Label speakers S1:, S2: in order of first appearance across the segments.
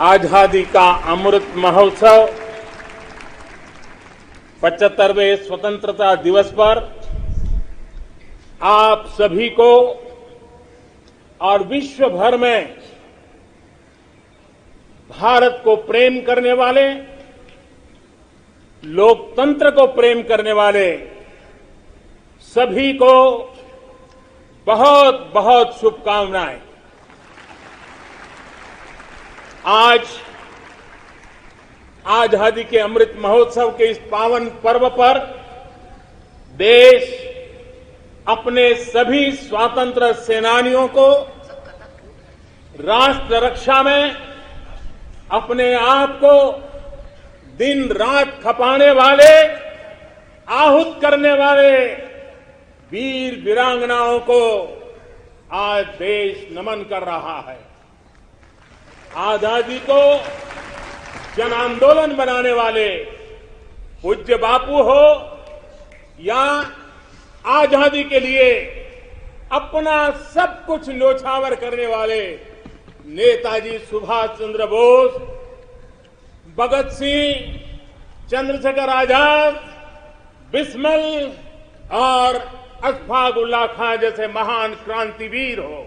S1: आजादी का अमृत महोत्सव 75वें स्वतंत्रता दिवस पर आप सभी को और विश्व भर में भारत को प्रेम करने वाले, लोकतंत्र को प्रेम करने वाले सभी को बहुत बहुत शुभकामनाएं। आज आजादी के अमृत महोत्सव के इस पावन पर्व पर देश अपने सभी स्वतंत्र सेनानियों को राष्ट्र रक्षा में अपने आप को दिन रात खपाने वाले, आहूत करने वाले वीर वीरांगनाओं को आज देश नमन कर रहा है। आजादी को जन आंदोलन बनाने वाले पूज्य बापू हो या आजादी के लिए अपना सब कुछ न्योछावर करने वाले नेताजी सुभाष चंद्र बोस, भगत सिंह, चंद्रशेखर आजाद, बिस्मिल और अशफाक उल्लाह खां जैसे महान क्रांतिवीर हो,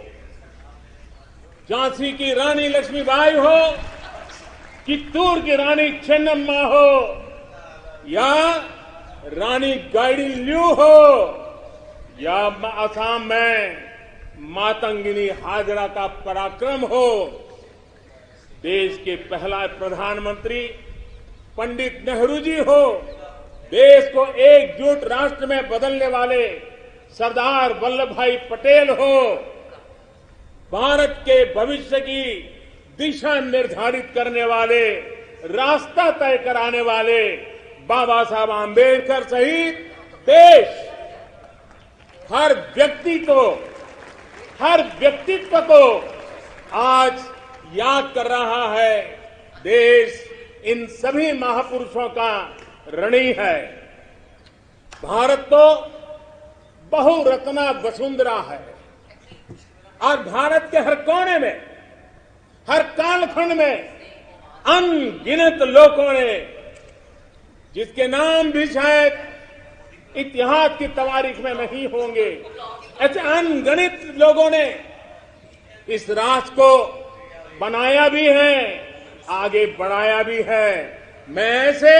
S1: झांसी की रानी लक्ष्मीबाई हो, चित्तूर की रानी चेन्नम्मा हो या रानी गाइडिंलियू हो या असम में मातंगिनी हाजरा का पराक्रम हो, देश के पहला प्रधानमंत्री पंडित नेहरू जी हो, देश को एकजुट राष्ट्र में बदलने वाले सरदार वल्लभ भाई पटेल हो, भारत के भविष्य की दिशा निर्धारित करने वाले, रास्ता तय कराने वाले बाबा साहब आंबेडकर सहित देश हर व्यक्तित्व को आज याद कर रहा है। देश इन सभी महापुरुषों का ऋणी है। भारत तो बहुरत्ना वसुंधरा है और भारत के हर कोने में, हर कालखंड में अनगिनत लोगों ने, जिसके नाम भी शायद इतिहास की तवारीख में नहीं होंगे, ऐसे अनगिनत लोगों ने इस राष्ट्र को बनाया भी है, आगे बढ़ाया भी है। मैं ऐसे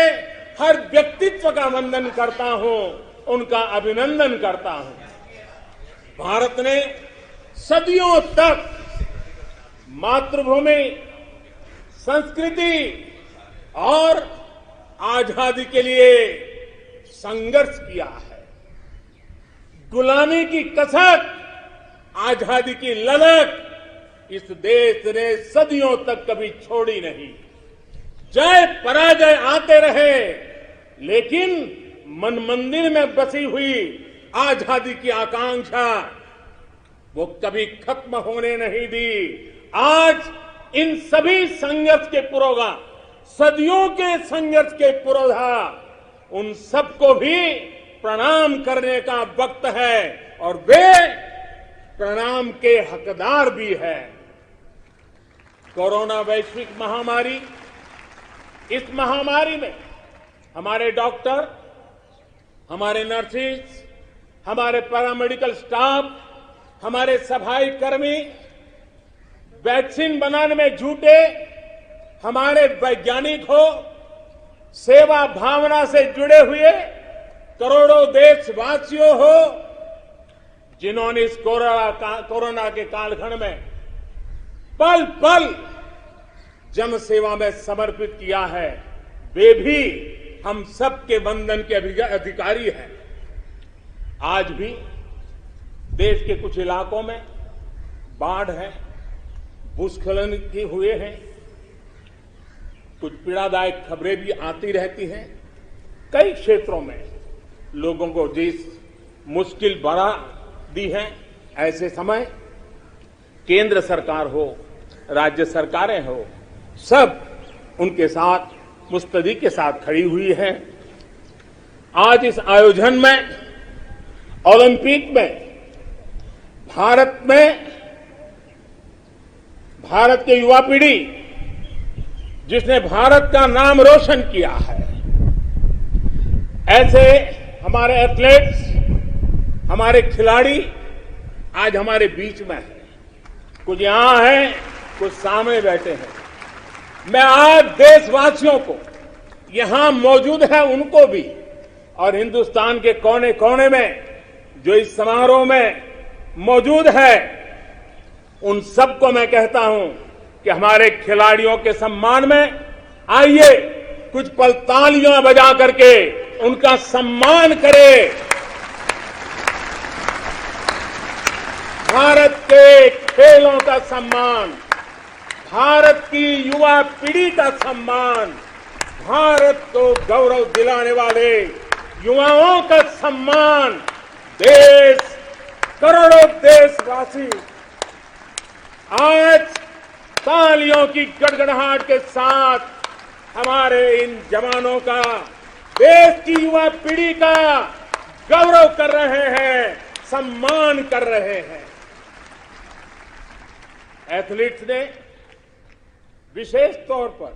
S1: हर व्यक्तित्व का वंदन करता हूं, उनका अभिनंदन करता हूं। भारत ने सदियों तक मातृभूमि, संस्कृति और आजादी के लिए संघर्ष किया है। गुलामी की कसक, आजादी की ललक इस देश ने सदियों तक कभी छोड़ी नहीं। जय पराजय आते रहे, लेकिन मन मंदिर में बसी हुई आजादी की आकांक्षा वो कभी खत्म होने नहीं दी। आज इन सभी संघर्ष के पुरोधा, सदियों के संघर्ष के पुरोधा, उन सबको भी प्रणाम करने का वक्त है और वे प्रणाम के हकदार भी है। कोरोना वैश्विक महामारी, इस महामारी में हमारे डॉक्टर, हमारे नर्सिस, हमारे पैरामेडिकल स्टाफ, हमारे सफाई कर्मी वैक्सीन बनाने में जुटे, हमारे वैज्ञानिक हो, सेवा भावना से जुड़े हुए करोड़ों देशवासियों हो, जिन्होंने इस कोरोना के कालखंड में पल पल जन सेवा में समर्पित किया है, वे भी हम सबके वंदन के अधिकारी हैं। आज भी देश के कुछ इलाकों में बाढ़ है, भूस्खलन की हुए हैं, कुछ पीड़ादायक खबरें भी आती रहती हैं। कई क्षेत्रों में लोगों को जिस मुश्किल बढ़ा दी है, ऐसे समय केंद्र सरकार हो, राज्य सरकारें हो, सब उनके साथ मुस्तैदी के साथ खड़ी हुई है। आज इस आयोजन में, ओलंपिक में भारत के युवा पीढ़ी जिसने भारत का नाम रोशन किया है। ऐसे हमारे एथलीट्स, हमारे खिलाड़ी आज हमारे बीच में हैं। कुछ यहां हैं, कुछ सामने बैठे हैं। मैं आज देशवासियों को, यहां मौजूद है उनको भी, और हिंदुस्तान के कोने कोने में जो इस समारोह में मौजूद है, उन सबको मैं कहता हूं कि हमारे खिलाड़ियों के सम्मान में आइए कुछ पल तालियां बजा करके उनका सम्मान करें। भारत के खेलों का सम्मान, भारत की युवा पीढ़ी का सम्मान, भारत को गौरव दिलाने वाले युवाओं का सम्मान, देश, करोड़ों देशवासी आज तालियों की गड़गड़ाहट के साथ हमारे इन जवानों का, देश की युवा पीढ़ी का गौरव कर रहे हैं, सम्मान कर रहे हैं। एथलीट्स ने विशेष तौर पर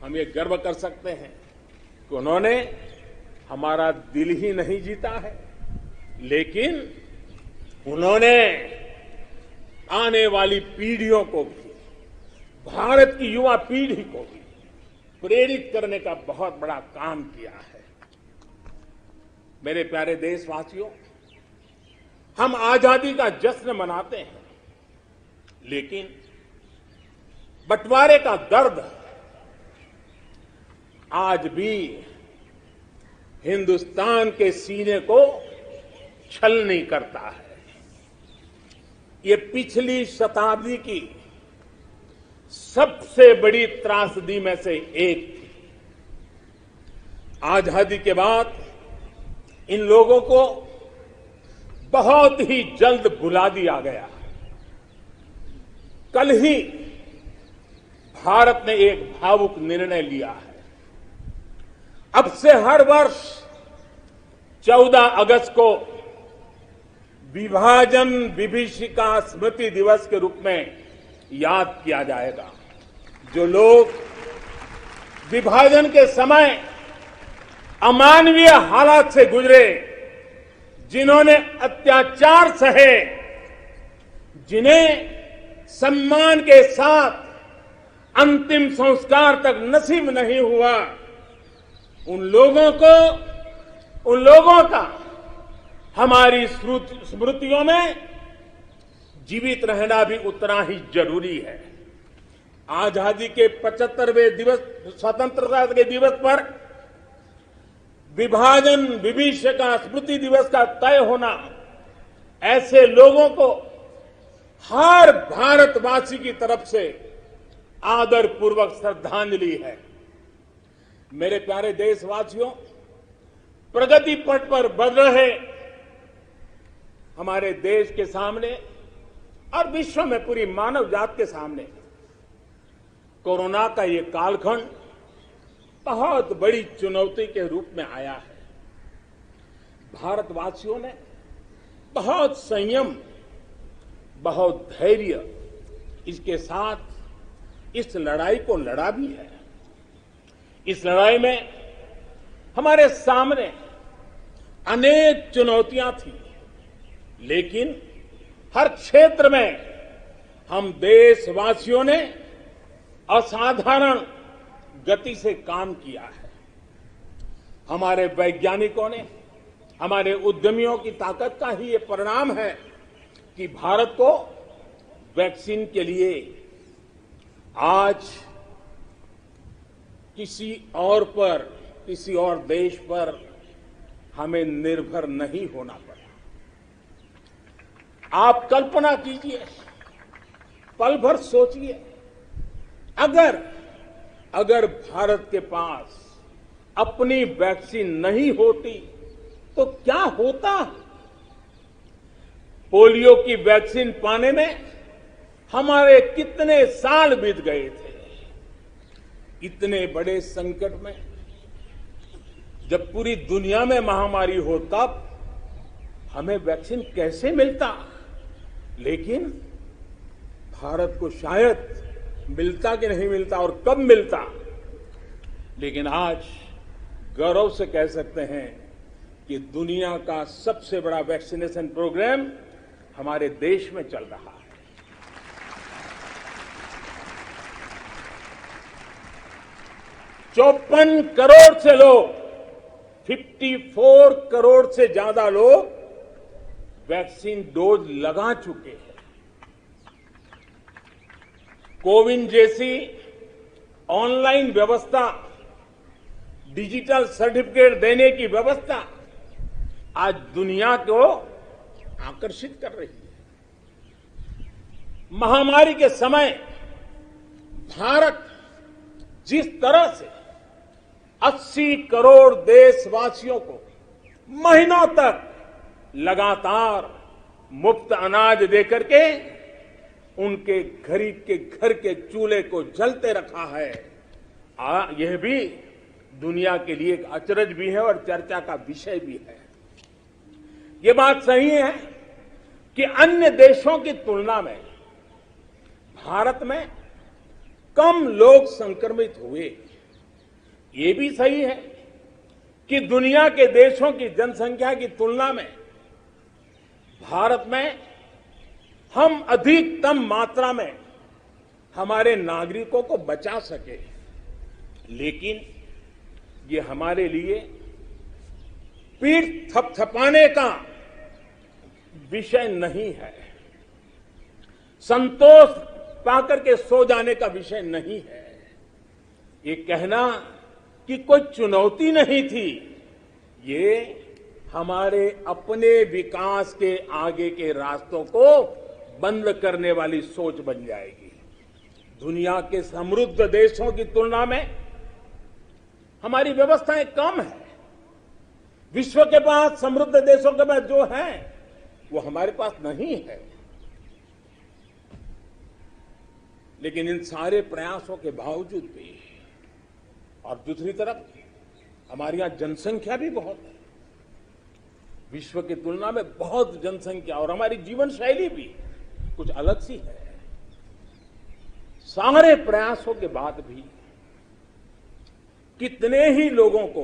S1: हम ये गर्व कर सकते हैं कि उन्होंने हमारा दिल ही नहीं जीता है, लेकिन उन्होंने आने वाली पीढ़ियों को भी, भारत की युवा पीढ़ी को भी प्रेरित करने का बहुत बड़ा काम किया है। मेरे प्यारे देशवासियों, हम आजादी का जश्न मनाते हैं, लेकिन बंटवारे का दर्द आज भी हिंदुस्तान के सीने को छलनी करता है। ये पिछली शताब्दी की सबसे बड़ी त्रासदी में से एक थी। आजादी के बाद इन लोगों को बहुत ही जल्द भुला दिया गया। कल ही भारत ने एक भावुक निर्णय लिया है। अब से हर वर्ष 14 अगस्त को विभाजन विभीषिका स्मृति दिवस के रूप में याद किया जाएगा। जो लोग विभाजन के समय अमानवीय हालात से गुजरे, जिन्होंने अत्याचार सहे, जिन्हें सम्मान के साथ अंतिम संस्कार तक नसीब नहीं हुआ, उन लोगों का हमारी स्मृतियों में जीवित रहना भी उतना ही जरूरी है। आजादी के 75वें दिवस, स्वतंत्रता के दिवस पर विभाजन विभीषिका स्मृति दिवस का तय होना ऐसे लोगों को हर भारतवासी की तरफ से आदरपूर्वक श्रद्धांजलि है। मेरे प्यारे देशवासियों, प्रगति पथ पर बढ़ रहे हमारे देश के सामने और विश्व में पूरी मानव जात के सामने कोरोना का ये कालखंड बहुत बड़ी चुनौती के रूप में आया है। भारतवासियों ने बहुत संयम, बहुत धैर्य इसके साथ इस लड़ाई को लड़ा भी है। इस लड़ाई में हमारे सामने अनेक चुनौतियां थी, लेकिन हर क्षेत्र में हम देशवासियों ने असाधारण गति से काम किया है। हमारे वैज्ञानिकों ने, हमारे उद्यमियों की ताकत का ही ये परिणाम है कि भारत को वैक्सीन के लिए आज किसी और देश पर हमें निर्भर नहीं होना पड़ा। आप कल्पना कीजिए, पल भर सोचिए, अगर भारत के पास अपनी वैक्सीन नहीं होती तो क्या होता। पोलियो की वैक्सीन पाने में हमारे कितने साल बीत गए थे। इतने बड़े संकट में जब पूरी दुनिया में महामारी हो, तब हमें वैक्सीन कैसे मिलता। लेकिन भारत को शायद मिलता कि नहीं मिलता और कब मिलता, लेकिन आज गौरव से कह सकते हैं कि दुनिया का सबसे बड़ा वैक्सीनेशन प्रोग्राम हमारे देश में चल रहा है। 54 करोड़ से लोग, 54 करोड़ से ज्यादा लोग वैक्सीन डोज लगा चुके हैं। कोविन जैसी ऑनलाइन व्यवस्था, डिजिटल सर्टिफिकेट देने की व्यवस्था आज दुनिया को आकर्षित कर रही है। महामारी के समय भारत जिस तरह से 80 करोड़ देशवासियों को महीनों तक लगातार मुफ्त अनाज देकर के उनके गरीब के घर के चूल्हे को जलते रखा है, यह भी दुनिया के लिए एक अचरज भी है और चर्चा का विषय भी है। ये बात सही है कि अन्य देशों की तुलना में भारत में कम लोग संक्रमित हुए। ये भी सही है कि दुनिया के देशों की जनसंख्या की तुलना में भारत में हम अधिकतम मात्रा में हमारे नागरिकों को बचा सके, लेकिन ये हमारे लिए पीठ थपथपाने का विषय नहीं है, संतोष पाकर के सो जाने का विषय नहीं है। ये कहना कि कोई चुनौती नहीं थी, ये हमारे अपने विकास के आगे के रास्तों को बंद करने वाली सोच बन जाएगी। दुनिया के समृद्ध देशों की तुलना में हमारी व्यवस्थाएं कम है। विश्व के पास, समृद्ध देशों के पास जो है वो हमारे पास नहीं है। लेकिन इन सारे प्रयासों के बावजूद भी, और दूसरी तरफ हमारे यहां जनसंख्या भी बहुत है, विश्व की तुलना में बहुत जनसंख्या, और हमारी जीवन शैली भी कुछ अलग सी है। सारे प्रयासों के बाद भी कितने ही लोगों को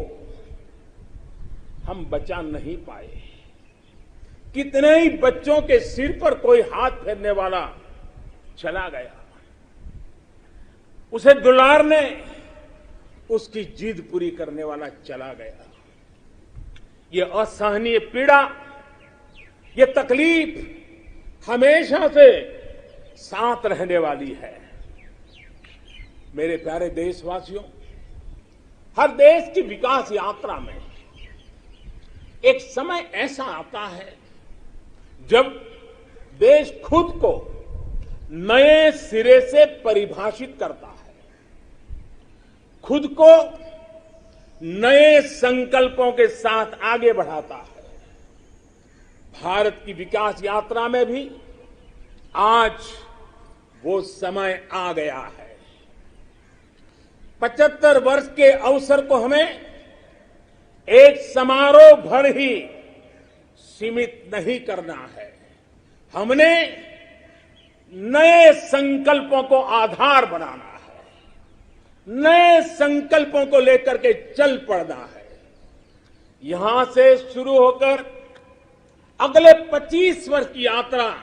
S1: हम बचा नहीं पाए, कितने ही बच्चों के सिर पर कोई हाथ फेरने वाला चला गया, उसे दुलारने, उसकी जिद पूरी करने वाला चला गया। ये असहनीय पीड़ा, ये तकलीफ हमेशा से साथ रहने वाली है। मेरे प्यारे देशवासियों, हर देश की विकास यात्रा में एक समय ऐसा आता है जब देश खुद को नए सिरे से परिभाषित करता है, खुद को नए संकल्पों के साथ आगे बढ़ाता है। भारत की विकास यात्रा में भी आज वो समय आ गया है। 75 वर्ष के अवसर को हमें एक समारोह भर ही सीमित नहीं करना है। हमने नए संकल्पों को आधार बनाना है, नए संकल्पों को लेकर के चल पड़ना है। यहां से शुरू होकर अगले 25 वर्ष की यात्रा,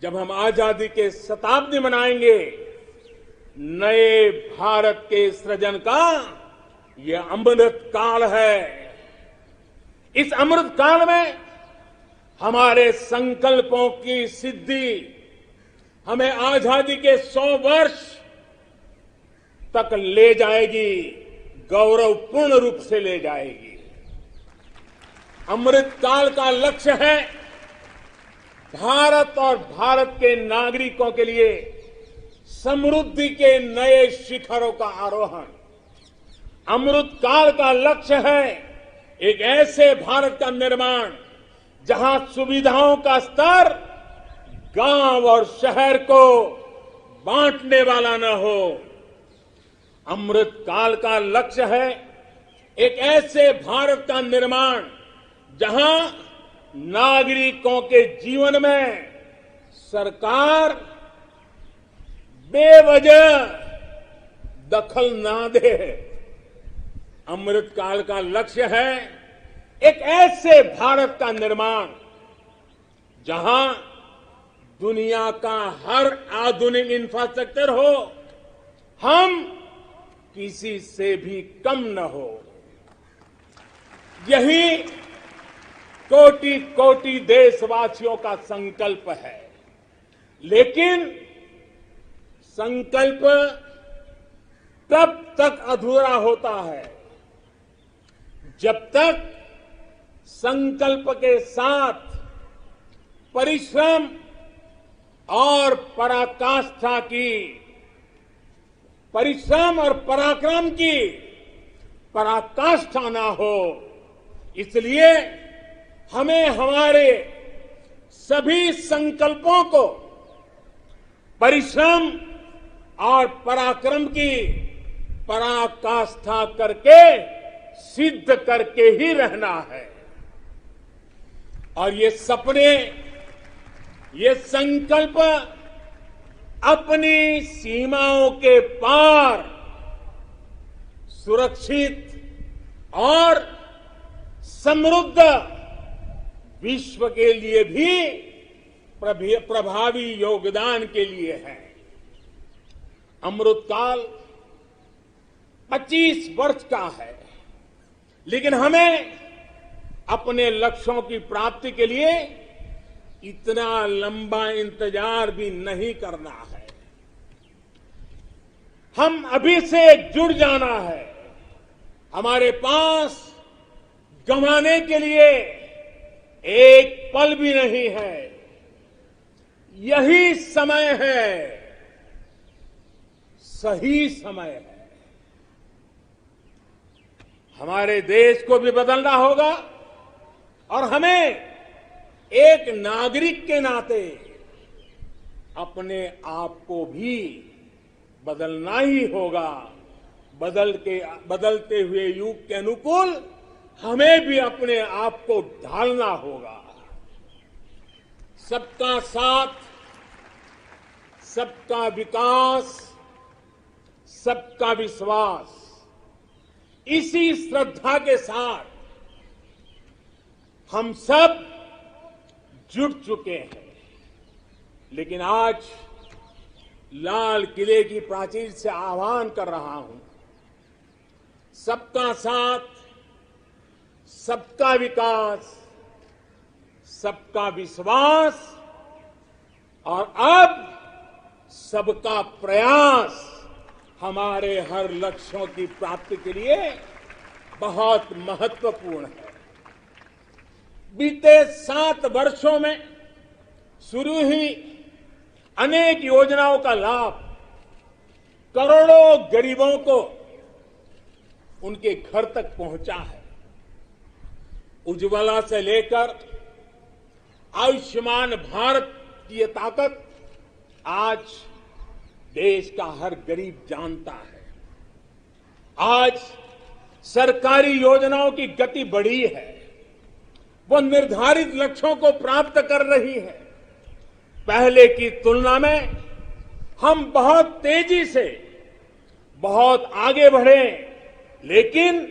S1: जब हम आजादी के शताब्दी मनाएंगे, नए भारत के सृजन का यह अमृत काल है। इस अमृत काल में हमारे संकल्पों की सिद्धि हमें आजादी के 100 वर्ष तक ले जाएगी, गौरवपूर्ण रूप से ले जाएगी। अमृत काल का लक्ष्य है भारत और भारत के नागरिकों के लिए समृद्धि के नए शिखरों का आरोहण। अमृत काल का लक्ष्य है एक ऐसे भारत का निर्माण जहां सुविधाओं का स्तर गांव और शहर को बांटने वाला न हो। अमृत काल का लक्ष्य है एक ऐसे भारत का निर्माण जहां नागरिकों के जीवन में सरकार बेवजह दखल ना दे। अमृतकाल का लक्ष्य है एक ऐसे भारत का निर्माण जहां दुनिया का हर आधुनिक इंफ्रास्ट्रक्चर हो, हम किसी से भी कम न हो। यही कोटि कोटि देशवासियों का संकल्प है। लेकिन संकल्प तब तक अधूरा होता है जब तक संकल्प के साथ परिश्रम और पराकाष्ठा की, परिश्रम और पराक्रम की पराकाष्ठा ना हो। इसलिए हमें हमारे सभी संकल्पों को परिश्रम और पराक्रम की पराकाष्ठा करके सिद्ध करके ही रहना है। और ये सपने, ये संकल्प अपनी सीमाओं के पार सुरक्षित और समृद्ध विश्व के लिए भी प्रभावी योगदान के लिए है। अमृतकाल 25 वर्ष का है, लेकिन हमें अपने लक्ष्यों की प्राप्ति के लिए इतना लंबा इंतजार भी नहीं करना है। हम अभी से जुड़ जाना है। हमारे पास गंवाने के लिए एक पल भी नहीं है। यही समय है, सही समय है। हमारे देश को भी बदलना होगा और हमें एक नागरिक के नाते अपने आप को भी बदलना ही होगा। बदलते हुए युग के अनुकूल हमें भी अपने आप को ढालना होगा। सबका साथ, सबका विकास, सबका विश्वास, इसी श्रद्धा के साथ हम सब जुट चुके हैं। लेकिन आज लाल किले की प्राचीर से आह्वान कर रहा हूं, सबका साथ, सबका विकास, सबका विश्वास और अब सबका प्रयास हमारे हर लक्ष्यों की प्राप्ति के लिए बहुत महत्वपूर्ण है। बीते 7 वर्षों में शुरू हुई अनेक योजनाओं का लाभ करोड़ों गरीबों को उनके घर तक पहुंचा है। उज्ज्वला से लेकर आयुष्मान भारत की ये ताकत आज देश का हर गरीब जानता है। आज सरकारी योजनाओं की गति बढ़ी है, वो निर्धारित लक्ष्यों को प्राप्त कर रही है। पहले की तुलना में हम बहुत तेजी से बहुत आगे बढ़े, लेकिन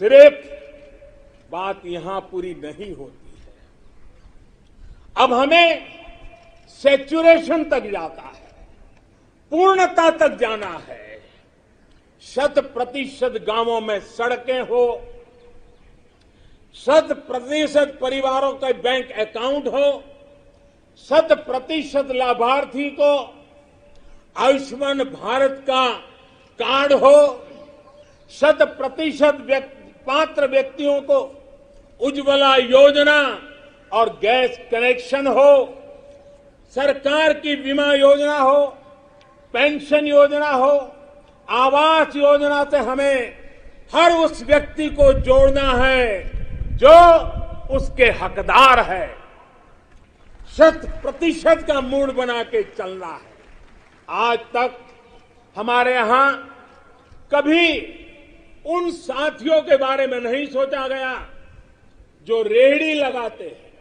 S1: सिर्फ बात यहां पूरी नहीं होती है। अब हमें सैचुरेशन तक जाता है, पूर्णता तक जाना है। 100% गांवों में सड़कें हो, 100% परिवारों के बैंक अकाउंट हो, 100% लाभार्थी को आयुष्मान भारत का कार्ड हो, 100% पात्र व्यक्तियों को उज्ज्वला योजना और गैस कनेक्शन हो, सरकार की बीमा योजना हो, पेंशन योजना हो, आवास योजना से हमें हर उस व्यक्ति को जोड़ना है जो उसके हकदार है। 100% का मूड बना के चलना है। आज तक हमारे यहां कभी उन साथियों के बारे में नहीं सोचा गया जो रेहड़ी लगाते हैं,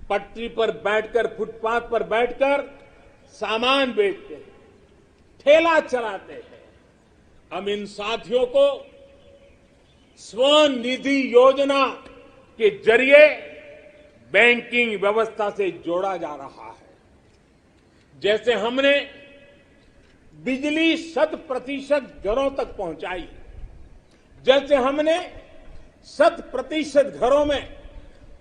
S1: पटरी पर बैठकर, फुटपाथ पर बैठकर सामान बेचते हैं, ठेला चलाते हैं, हम इन साथियों को स्वनिधि योजना के जरिए बैंकिंग व्यवस्था से जोड़ा जा रहा है। जैसे हमने बिजली 100% घरों तक पहुंचाई, जैसे हमने 100% घरों में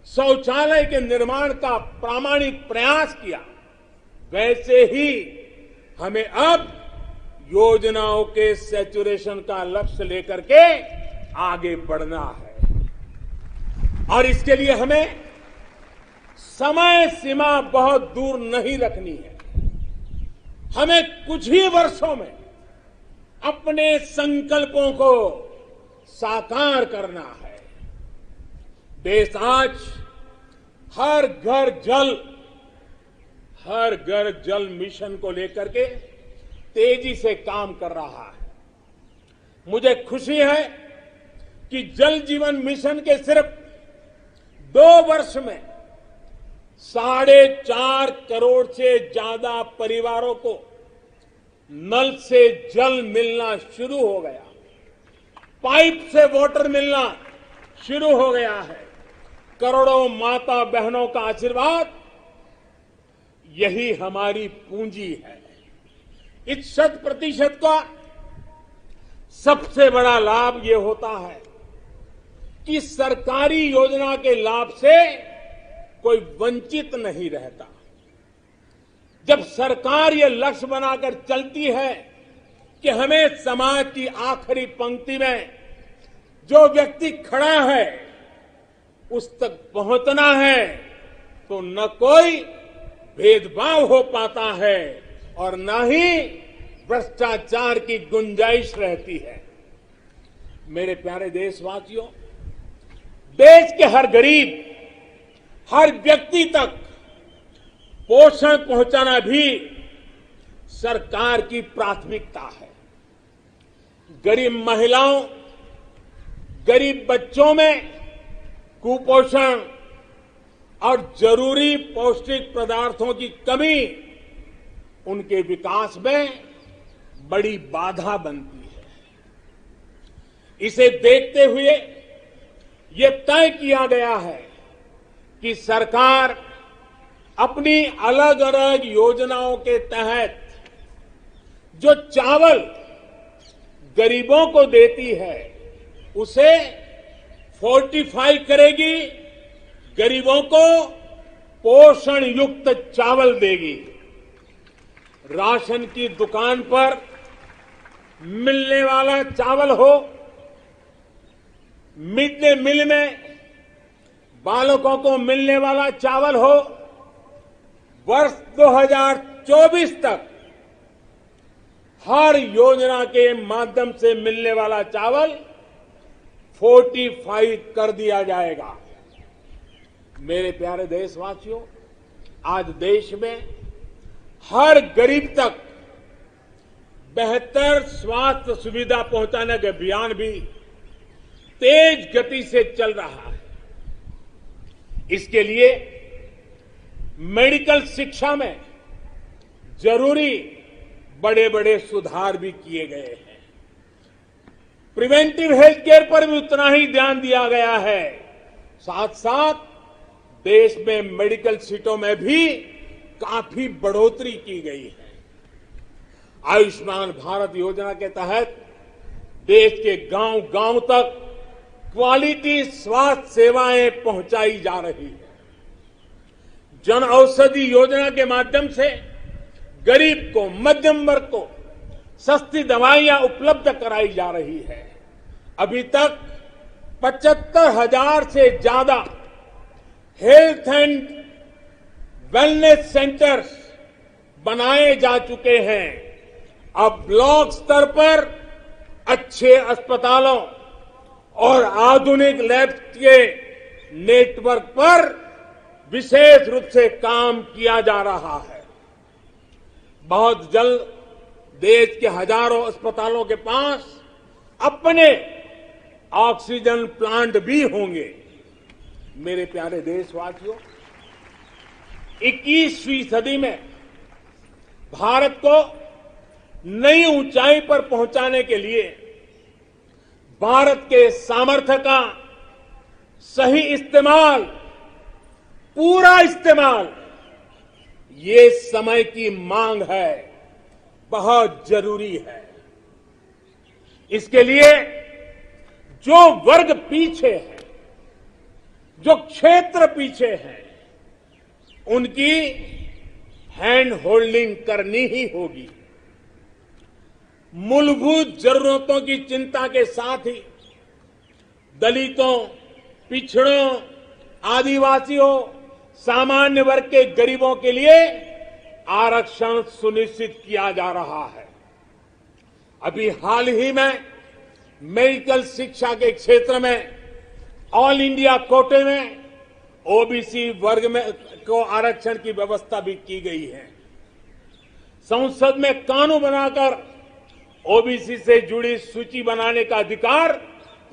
S1: शौचालय के निर्माण का प्रामाणिक प्रयास किया, वैसे ही हमें अब योजनाओं के सैचुरेशन का लक्ष्य लेकर के आगे बढ़ना है। और इसके लिए हमें समय सीमा बहुत दूर नहीं रखनी है। हमें कुछ ही वर्षों में अपने संकल्पों को साकार करना है। देश आज हर घर जल मिशन को लेकर के तेजी से काम कर रहा है। मुझे खुशी है कि जल जीवन मिशन के सिर्फ 2 वर्ष में 4.5 करोड़ से ज्यादा परिवारों को नल से जल मिलना शुरू हो गया, पाइप से वाटर मिलना शुरू हो गया है। करोड़ों माता बहनों का आशीर्वाद, यही हमारी पूंजी है। इस 100% का सबसे बड़ा लाभ ये होता है कि सरकारी योजना के लाभ से कोई वंचित नहीं रहता। जब सरकार ये लक्ष्य बनाकर चलती है कि हमें समाज की आखिरी पंक्ति में जो व्यक्ति खड़ा है उस तक पहुंचना है, तो न कोई भेदभाव हो पाता है और न ही भ्रष्टाचार की गुंजाइश रहती है। मेरे प्यारे देशवासियों, देश के हर गरीब, हर व्यक्ति तक पोषण पहुंचाना भी सरकार की प्राथमिकता है। गरीब महिलाओं, गरीब बच्चों में कुपोषण और जरूरी पौष्टिक पदार्थों की कमी उनके विकास में बड़ी बाधा बनती है। इसे देखते हुए ये तय किया गया है कि सरकार अपनी अलग अलग योजनाओं के तहत जो चावल गरीबों को देती है उसे फोर्टिफाई करेगी, गरीबों को पोषण युक्त चावल देगी। राशन की दुकान पर मिलने वाला चावल हो, मिड डे मील में बालकों को मिलने वाला चावल हो, वर्ष 2024 तक हर योजना के माध्यम से मिलने वाला चावल फोर्टिफाई कर दिया जाएगा। मेरे प्यारे देशवासियों, आज देश में हर गरीब तक बेहतर स्वास्थ्य सुविधा पहुंचाने का अभियान भी तेज गति से चल रहा है। इसके लिए मेडिकल शिक्षा में जरूरी बड़े बड़े सुधार भी किए गए हैं। प्रिवेंटिव हेल्थ केयर पर भी उतना ही ध्यान दिया गया है। साथ साथ देश में मेडिकल सीटों में भी काफी बढ़ोतरी की गई है। आयुष्मान भारत योजना के तहत देश के गांव-गांव तक क्वालिटी स्वास्थ्य सेवाएं पहुंचाई जा रही है। जन औषधि योजना के माध्यम से गरीब को, मध्यम वर्ग को सस्ती दवाइयां उपलब्ध कराई जा रही है। अभी तक 75,000 से ज्यादा हेल्थ एंड वेलनेस सेंटर्स बनाए जा चुके हैं। अब ब्लॉक स्तर पर अच्छे अस्पतालों और आधुनिक लैब के नेटवर्क पर विशेष रूप से काम किया जा रहा है। बहुत जल्द देश के हजारों अस्पतालों के पास अपने ऑक्सीजन प्लांट भी होंगे। मेरे प्यारे देशवासियों, 21वीं सदी में भारत को नई ऊंचाई पर पहुंचाने के लिए भारत के सामर्थ्य का सही इस्तेमाल, पूरा इस्तेमाल, ये समय की मांग है, बहुत जरूरी है। इसके लिए जो वर्ग पीछे है, जो क्षेत्र पीछे है, उनकी हैंड होल्डिंग करनी ही होगी। मूलभूत जरूरतों की चिंता के साथ ही दलितों, पिछड़ों, आदिवासियों, सामान्य वर्ग के गरीबों के लिए आरक्षण सुनिश्चित किया जा रहा है। अभी हाल ही में मेडिकल शिक्षा के क्षेत्र में ऑल इंडिया कोटे में ओबीसी वर्ग में को आरक्षण की व्यवस्था भी की गई है। संसद में कानून बनाकर ओबीसी से जुड़ी सूची बनाने का अधिकार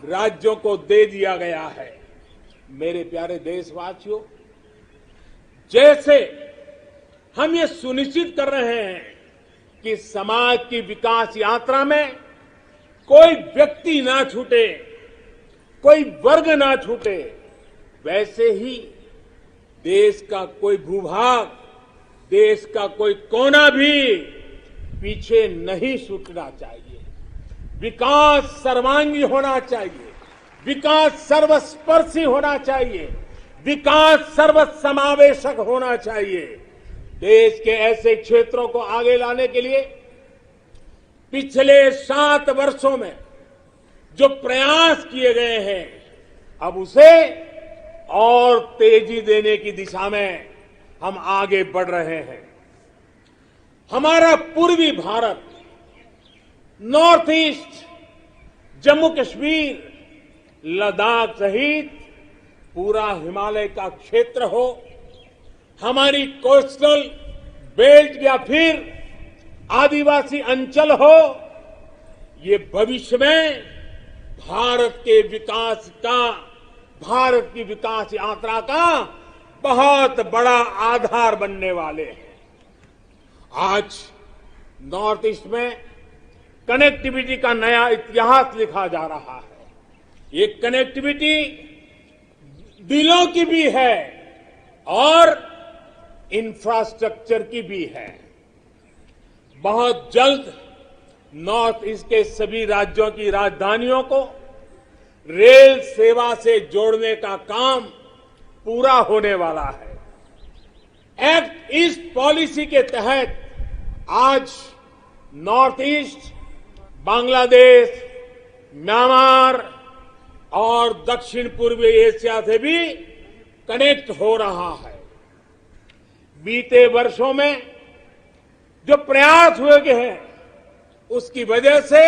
S1: राज्यों को दे दिया गया है। मेरे प्यारे देशवासियों, जैसे हम ये सुनिश्चित कर रहे हैं कि समाज की विकास यात्रा में कोई व्यक्ति ना छूटे, कोई वर्ग ना छूटे, वैसे ही देश का कोई भूभाग, देश का कोई कोना भी पीछे नहीं छूटना चाहिए। विकास सर्वांगी होना चाहिए, विकास सर्वस्पर्शी होना चाहिए, विकास सर्वसमावेशक होना चाहिए। देश के ऐसे क्षेत्रों को आगे लाने के लिए पिछले 7 वर्षों में जो प्रयास किए गए हैं, अब उसे और तेजी देने की दिशा में हम आगे बढ़ रहे हैं। हमारा पूर्वी भारत, नॉर्थ ईस्ट, जम्मू कश्मीर, लद्दाख सहित पूरा हिमालय का क्षेत्र हो, हमारी कोस्टल बेल्ट या फिर आदिवासी अंचल हो, ये भविष्य में भारत के विकास का, भारत की विकास यात्रा का बहुत बड़ा आधार बनने वाले हैं। आज नॉर्थ ईस्ट में कनेक्टिविटी का नया इतिहास लिखा जा रहा है। ये कनेक्टिविटी दिलों की भी है और इंफ्रास्ट्रक्चर की भी है। बहुत जल्द नॉर्थ ईस्ट के सभी राज्यों की राजधानियों को रेल सेवा से जोड़ने का काम पूरा होने वाला है। एक्ट ईस्ट पॉलिसी के तहत आज नॉर्थ ईस्ट बांग्लादेश, म्यांमार और दक्षिण पूर्वी एशिया से भी कनेक्ट हो रहा है। बीते वर्षों में जो प्रयास हुए हैं, उसकी वजह से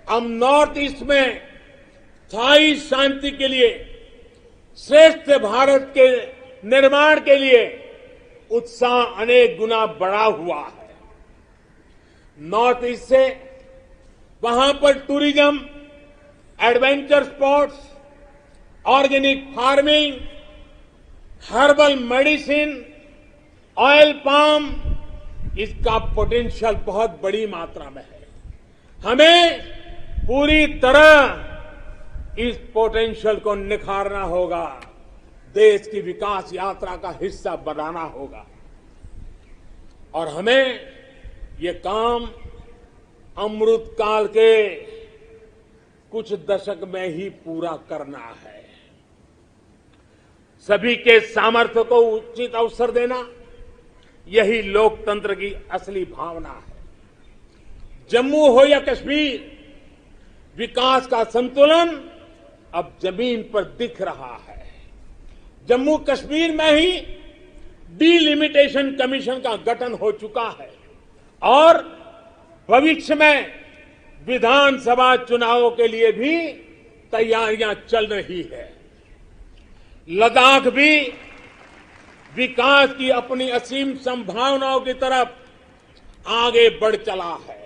S1: हम नॉर्थ ईस्ट में स्थायी शांति के लिए, श्रेष्ठ भारत के निर्माण के लिए उत्साह अनेक गुना बढ़ा हुआ है। नॉर्थ ईस्ट से वहां पर tourism, adventure sports, organic farming, herbal medicine, oil palm, इसका पोटेंशियल बहुत बड़ी मात्रा में है। हमें पूरी तरह इस पोटेंशियल को निखारना होगा, देश की विकास यात्रा का हिस्सा बनाना होगा और हमें ये काम अमृत काल के कुछ दशक में ही पूरा करना है। सभी के सामर्थ्य को उचित अवसर देना, यही लोकतंत्र की असली भावना है। जम्मू हो या कश्मीर, विकास का संतुलन अब जमीन पर दिख रहा है। जम्मू कश्मीर में ही डिलिमिटेशन कमीशन का गठन हो चुका है और भविष्य में विधानसभा चुनावों के लिए भी तैयारियां चल रही है। लद्दाख भी विकास की अपनी असीम संभावनाओं की तरफ आगे बढ़ चला है।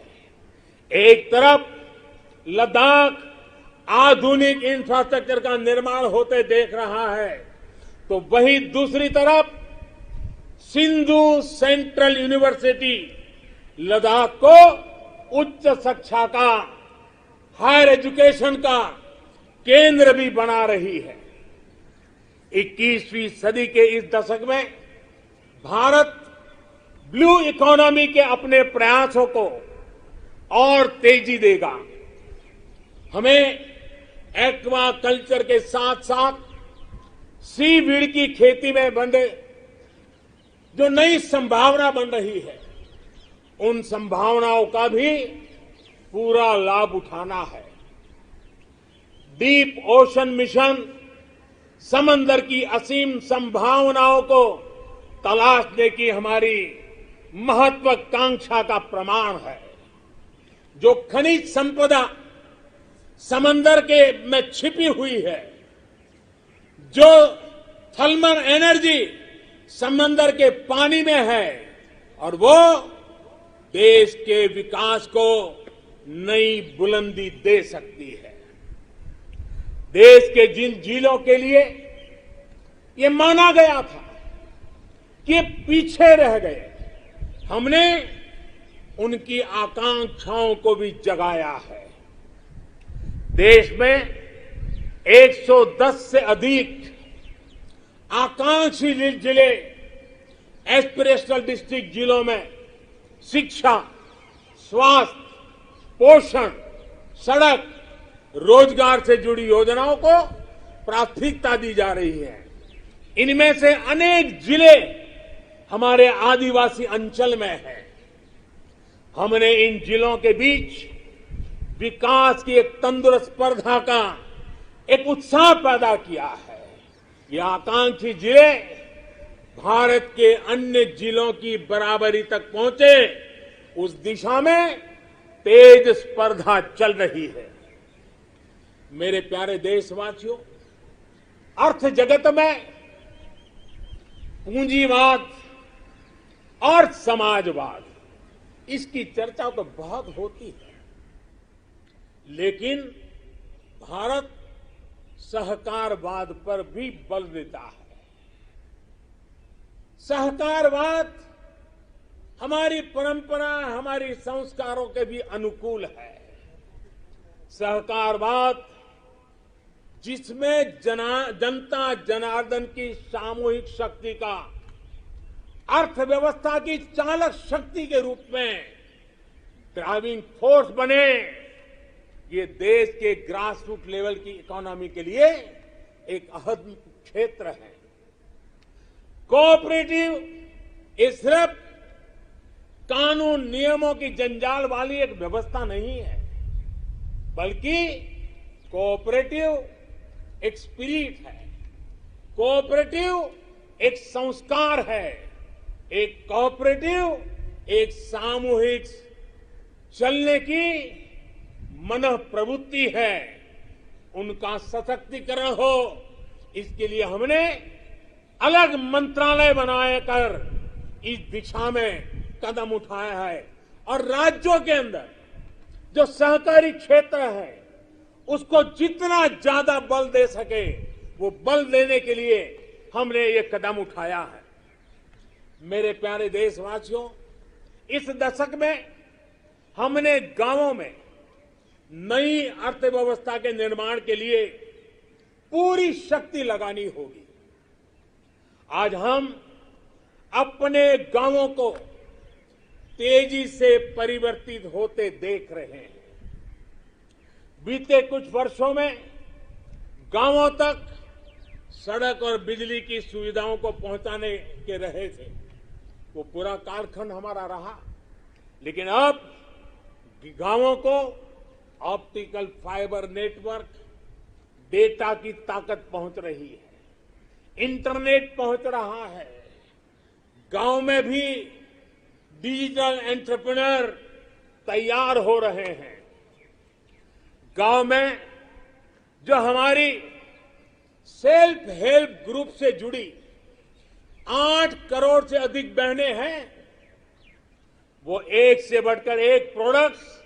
S1: एक तरफ लद्दाख आधुनिक इंफ्रास्ट्रक्चर का निर्माण होते देख रहा है, तो वहीं दूसरी तरफ सिंधु सेंट्रल यूनिवर्सिटी लद्दाख को उच्च शिक्षा का, हायर एजुकेशन का केंद्र भी बना रही है। 21वीं सदी के इस दशक में भारत ब्लू इकोनॉमी के अपने प्रयासों को और तेजी देगा। हमें एक्वा कल्चर के साथ साथ सीवीड की खेती में बंधे जो नई संभावना बन रही है, उन संभावनाओं का भी पूरा लाभ उठाना है। डीप ओशन मिशन समंदर की असीम संभावनाओं को तलाशने की हमारी महत्वाकांक्षा का प्रमाण है। जो खनिज संपदा समंदर के में छिपी हुई है, जो थर्मल एनर्जी समंदर के पानी में है, और वो देश के विकास को नई बुलंदी दे सकती है। देश के जिन जिलों के लिए ये माना गया था कि ये पीछे रह गए, हमने उनकी आकांक्षाओं को भी जगाया है। देश में 110 से अधिक आकांक्षी जिले, एस्पिरेशनल डिस्ट्रिक्ट जिलों में शिक्षा, स्वास्थ्य, पोषण, सड़क, रोजगार से जुड़ी योजनाओं को प्राथमिकता दी जा रही है। इनमें से अनेक जिले हमारे आदिवासी अंचल में हैं। हमने इन जिलों के बीच विकास की एक तंदुरुस्त स्पर्धा का एक उत्साह पैदा किया है। ये आकांक्षी जिले भारत के अन्य जिलों की बराबरी तक पहुंचे, उस दिशा में तेज स्पर्धा चल रही है। मेरे प्यारे देशवासियों, अर्थ जगत में पूंजीवाद और समाजवाद, इसकी चर्चा तो बहुत होती है, लेकिन भारत सहकारवाद पर भी बल देता है। सहकारवाद हमारी परंपरा, हमारी संस्कारों के भी अनुकूल है। सहकारवाद जिसमें जनता जनार्दन की सामूहिक शक्ति का अर्थव्यवस्था की चालक शक्ति के रूप में ड्राइविंग फोर्स बने, ये देश के ग्रास रूट लेवल की इकोनॉमी के लिए एक अहम क्षेत्र है। कोऑपरेटिव ये सिर्फ कानून नियमों की जंजाल वाली एक व्यवस्था नहीं है, बल्कि कोऑपरेटिव एक स्पिरिट है, कोऑपरेटिव एक संस्कार है, एक कोऑपरेटिव एक सामूहिक चलने की मनः प्रवृत्ति है। उनका सशक्तिकरण हो, इसके लिए हमने अलग मंत्रालय बनाकर इस दिशा में कदम उठाया है। और राज्यों के अंदर जो सहकारी क्षेत्र है, उसको जितना ज्यादा बल दे सके, वो बल देने के लिए हमने ये कदम उठाया है। मेरे प्यारे देशवासियों, इस दशक में हमने गांवों में नई अर्थव्यवस्था के निर्माण के लिए पूरी शक्ति लगानी होगी। आज हम अपने गांवों को तेजी से परिवर्तित होते देख रहे हैं। बीते कुछ वर्षों में गांवों तक सड़क और बिजली की सुविधाओं को पहुंचाने के रहे थे, वो पूरा कालखंड हमारा रहा। लेकिन अब गांवों को ऑप्टिकल फाइबर नेटवर्क, डेटा की ताकत पहुंच रही है, इंटरनेट पहुंच रहा है। गांव में भी डिजिटल एंटरप्रेन्योर तैयार हो रहे हैं। गांव में जो हमारी सेल्फ हेल्प ग्रुप से जुड़ी 8 करोड़ से अधिक बहनें हैं, वो एक से बढ़कर एक प्रोडक्ट्स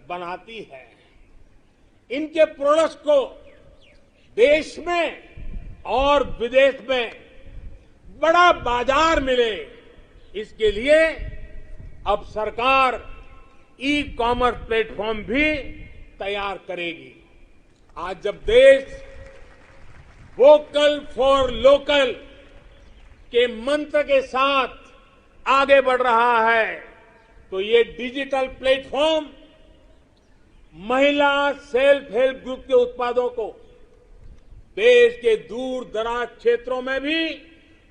S1: बनाती है। इनके प्रोडक्ट्स को देश में और विदेश में बड़ा बाजार मिले, इसके लिए अब सरकार ई कॉमर्स प्लेटफॉर्म भी तैयार करेगी। आज जब देश वोकल फॉर लोकल के मंत्र के साथ आगे बढ़ रहा है, तो ये डिजिटल प्लेटफॉर्म महिला सेल्फ हेल्प ग्रुप के उत्पादों को देश के दूर दराज क्षेत्रों में भी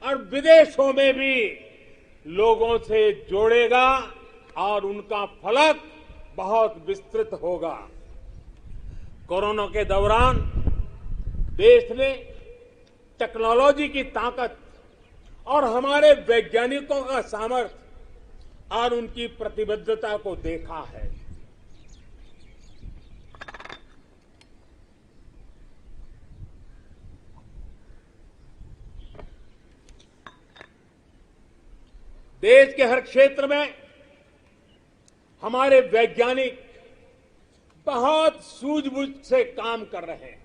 S1: और विदेशों में भी लोगों से जोड़ेगा और उनका फलक बहुत विस्तृत होगा। कोरोना के दौरान देश ने टेक्नोलॉजी की ताकत और हमारे वैज्ञानिकों का सामर्थ्य और उनकी प्रतिबद्धता को देखा है। देश के हर क्षेत्र में हमारे वैज्ञानिक बहुत सूझबूझ से काम कर रहे हैं।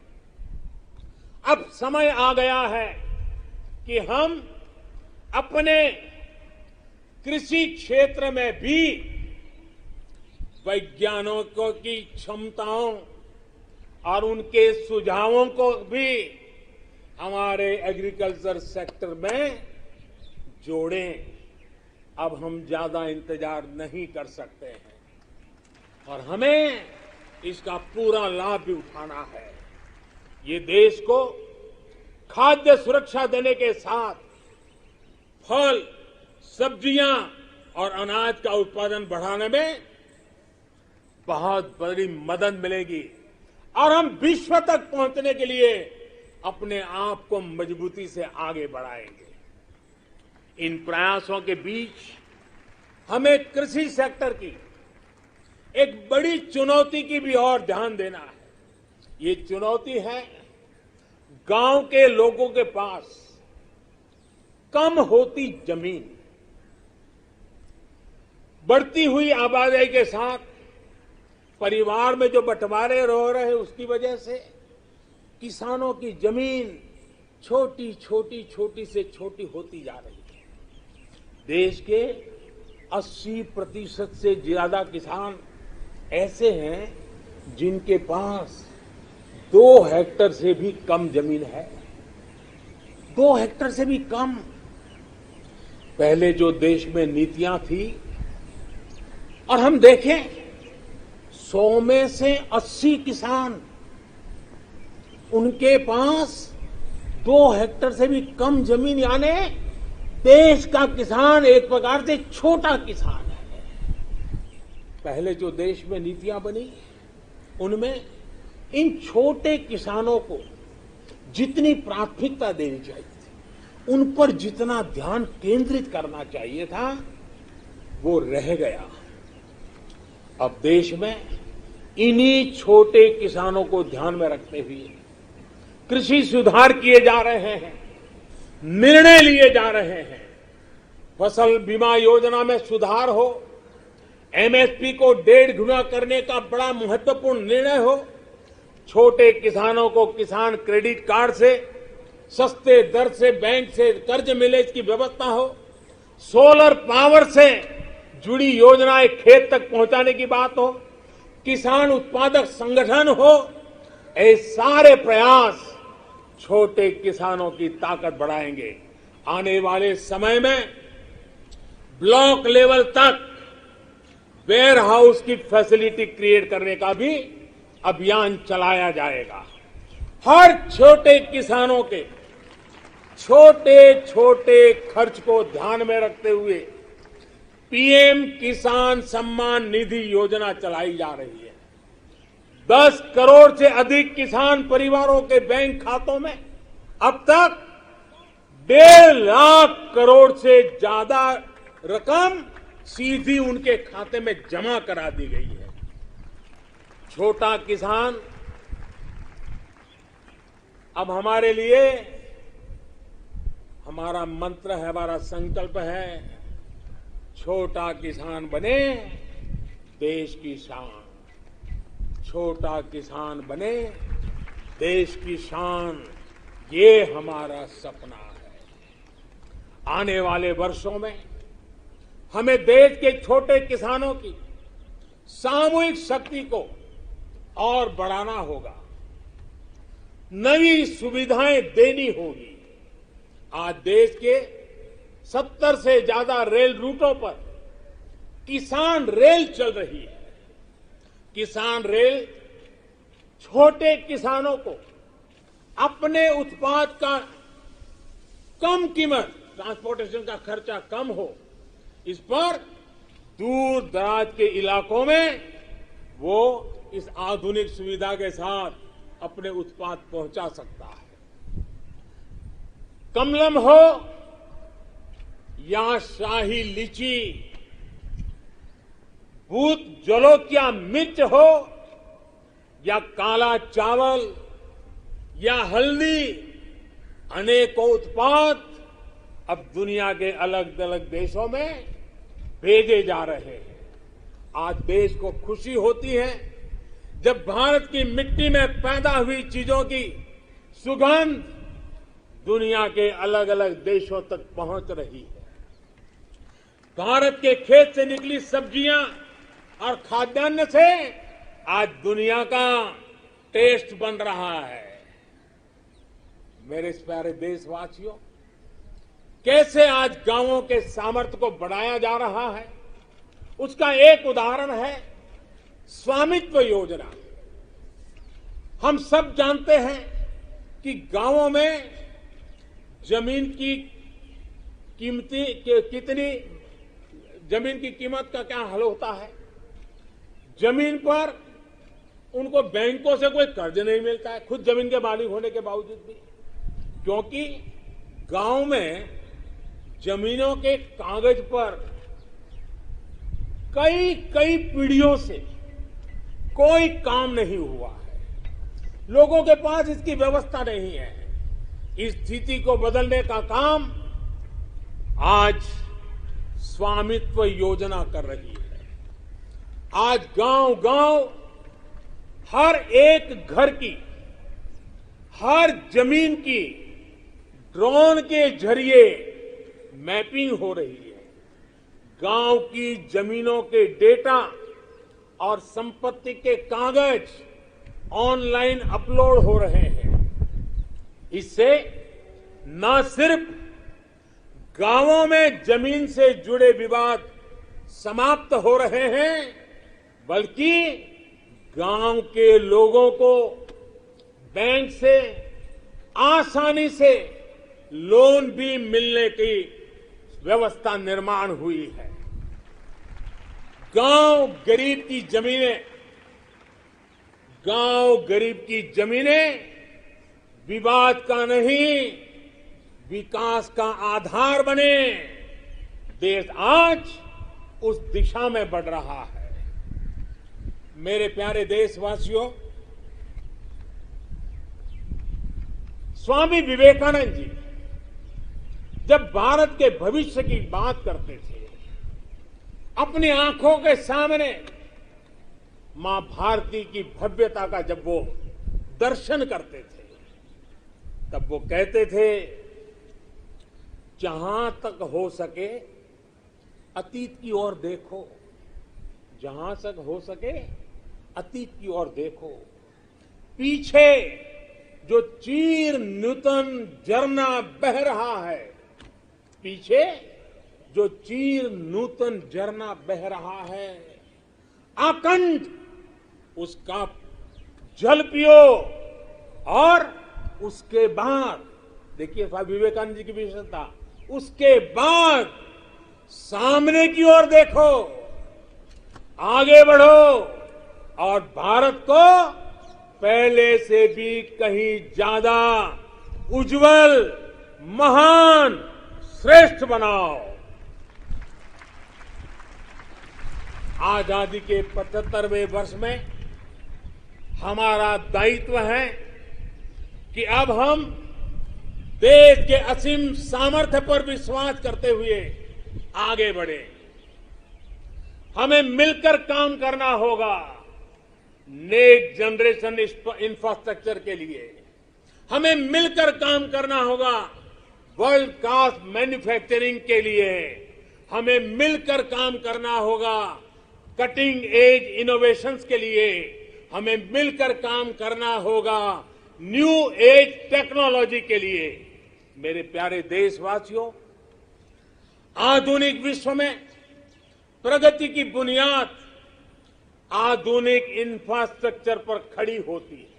S1: अब समय आ गया है कि हम अपने कृषि क्षेत्र में भी वैज्ञानिकों की क्षमताओं और उनके सुझावों को भी हमारे एग्रीकल्चर सेक्टर में जोड़ें। अब हम ज्यादा इंतजार नहीं कर सकते हैं और हमें इसका पूरा लाभ भी उठाना है। ये देश को खाद्य सुरक्षा देने के साथ फल, सब्जियां और अनाज का उत्पादन बढ़ाने में बहुत बड़ी मदद मिलेगी और हम विश्व तक पहुंचने के लिए अपने आप को मजबूती से आगे बढ़ाएंगे। इन प्रयासों के बीच हमें कृषि सेक्टर की एक बड़ी चुनौती की भी और ध्यान देना है। ये चुनौती है गांव के लोगों के पास कम होती जमीन। बढ़ती हुई आबादी के साथ परिवार में जो बंटवारे हो रहे हैं उसकी वजह से किसानों की जमीन छोटी से छोटी होती जा रही है। देश के 80% से ज्यादा किसान ऐसे हैं जिनके पास 2 हेक्टेयर से भी कम जमीन है। 2 हेक्टेयर से भी कम। पहले जो देश में नीतियां थी और हम देखें 100 में से 80 किसान उनके पास 2 हेक्टेयर से भी कम जमीन, यानी देश का किसान एक प्रकार से छोटा किसान है। पहले जो देश में नीतियां बनी उनमें इन छोटे किसानों को जितनी प्राथमिकता देनी चाहिए थी, उन पर जितना ध्यान केंद्रित करना चाहिए था, वो रह गया। अब देश में इन्हीं छोटे किसानों को ध्यान में रखते हुए कृषि सुधार किए जा रहे हैं, निर्णय लिए जा रहे हैं। फसल बीमा योजना में सुधार हो, एमएसपी को 1.5 गुना करने का बड़ा महत्वपूर्ण निर्णय हो, छोटे किसानों को किसान क्रेडिट कार्ड से सस्ते दर से बैंक से कर्ज मिले इसकी व्यवस्था हो, सोलर पावर से जुड़ी योजनाएं खेत तक पहुंचाने की बात हो, किसान उत्पादक संगठन हो, ये सारे प्रयास छोटे किसानों की ताकत बढ़ाएंगे। आने वाले समय में ब्लॉक लेवल तक वेयर हाउस की फैसिलिटी क्रिएट करने का भी अभियान चलाया जाएगा। हर छोटे किसानों के छोटे खर्च को ध्यान में रखते हुए पीएम किसान सम्मान निधि योजना चलाई जा रही है। 10 करोड़ से अधिक किसान परिवारों के बैंक खातों में अब तक 1.5 लाख करोड़ से ज्यादा रकम सीधी उनके खाते में जमा करा दी गई है। छोटा किसान अब हमारे लिए, हमारा मंत्र है, हमारा संकल्प है, छोटा किसान बने देश की शान। छोटा किसान बने देश की शान, ये हमारा सपना है। आने वाले वर्षों में हमें देश के छोटे किसानों की सामूहिक शक्ति को और बढ़ाना होगा, नई सुविधाएं देनी होगी। आज देश के 70 से ज्यादा रेल रूटों पर किसान रेल चल रही है। किसान रेल छोटे किसानों को अपने उत्पाद का कम कीमत, ट्रांसपोर्टेशन का खर्चा कम हो, इस पर दूर दराज के इलाकों में वो इस आधुनिक सुविधा के साथ अपने उत्पाद पहुंचा सकता है। कमलम हो या शाही लीची, भूत जलोकिया मिर्च हो या काला चावल या हल्दी, अनेकों उत्पाद अब दुनिया के अलग अलग देशों में भेजे जा रहे हैं। आज देश को खुशी होती है जब भारत की मिट्टी में पैदा हुई चीजों की सुगंध दुनिया के अलग अलग देशों तक पहुंच रही है। भारत के खेत से निकली सब्जियां और खाद्यान्न से आज दुनिया का टेस्ट बन रहा है। मेरे प्यारे देशवासियों, कैसे आज गांवों के सामर्थ्य को बढ़ाया जा रहा है, उसका एक उदाहरण है स्वामित्व योजना। हम सब जानते हैं कि गांवों में जमीन की कीमत का क्या हल होता है। जमीन पर उनको बैंकों से कोई कर्ज नहीं मिलता है, खुद जमीन के मालिक होने के बावजूद भी, क्योंकि गांव में जमीनों के कागज पर कई पीढ़ियों से कोई काम नहीं हुआ है। लोगों के पास इसकी व्यवस्था नहीं है। इस स्थिति को बदलने का काम आज स्वामित्व योजना कर रही है। आज गांव-गांव हर एक घर की, हर जमीन की ड्रोन के जरिए मैपिंग हो रही है। गांव की जमीनों के डेटा और संपत्ति के कागज ऑनलाइन अपलोड हो रहे हैं। इससे न सिर्फ गांवों में जमीन से जुड़े विवाद समाप्त हो रहे हैं, बल्कि गांव के लोगों को बैंक से आसानी से लोन भी मिलने की व्यवस्था निर्माण हुई है। गांव गरीब की जमीनें विवाद का नहीं, विकास का आधार बने। देश आज उस दिशा में बढ़ रहा है। मेरे प्यारे देशवासियों, स्वामी विवेकानंद जी जब भारत के भविष्य की बात करते थे, अपनी आंखों के सामने मां भारती की भव्यता का जब वो दर्शन करते थे, तब वो कहते थे, जहां तक हो सके अतीत की ओर देखो, जहां तक हो सके अतीत की ओर देखो। पीछे जो चीर नूतन झरना बह रहा है, पीछे जो चीर नूतन झरना बह रहा है, आकंठ उसका जल पियो। और उसके बाद देखिए स्वामी विवेकानंद जी की विशेषता, उसके बाद सामने की ओर देखो, आगे बढ़ो और भारत को पहले से भी कहीं ज्यादा उज्जवल, महान, श्रेष्ठ बनाओ। आजादी के 75वें वर्ष में हमारा दायित्व है कि अब हम देश के असीम सामर्थ्य पर विश्वास करते हुए आगे बढ़े। हमें मिलकर काम करना होगा नेक्स्ट जनरेशन इंफ्रास्ट्रक्चर के लिए। हमें मिलकर काम करना होगा वर्ल्ड क्लास मैन्युफैक्चरिंग के लिए। हमें मिलकर काम करना होगा कटिंग एज इनोवेशंस के लिए हमें मिलकर काम करना होगा, न्यू एज टेक्नोलॉजी के लिए। मेरे प्यारे देशवासियों, आधुनिक विश्व में प्रगति की बुनियाद आधुनिक इंफ्रास्ट्रक्चर पर खड़ी होती है।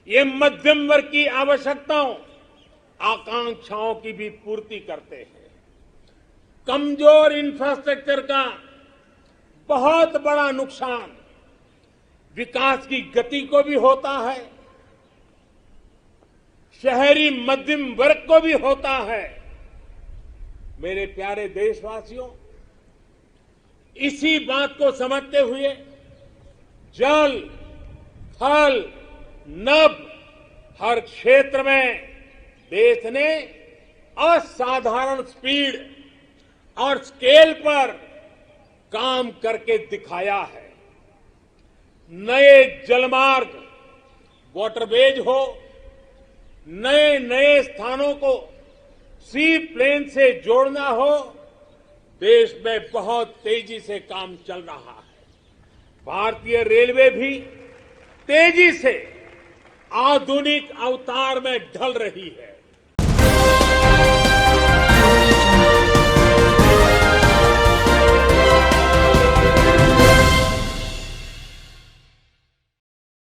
S1: ये मध्यम वर्ग की आवश्यकताओं, आकांक्षाओं की भी पूर्ति करते हैं। कमजोर इंफ्रास्ट्रक्चर का बहुत बड़ा नुकसान विकास की गति को भी होता है, शहरी मध्यम वर्ग को भी होता है। मेरे प्यारे देशवासियों, इसी बात को समझते हुए जल, थल, नभ हर क्षेत्र में देश ने असाधारण स्पीड और स्केल पर काम करके दिखाया है। नए जलमार्ग, वाटरवेज हो, नए नए स्थानों को सी प्लेन से जोड़ना हो, देश में बहुत तेजी से काम चल रहा है। भारतीय रेलवे भी तेजी से आधुनिक अवतार में ढल रही है।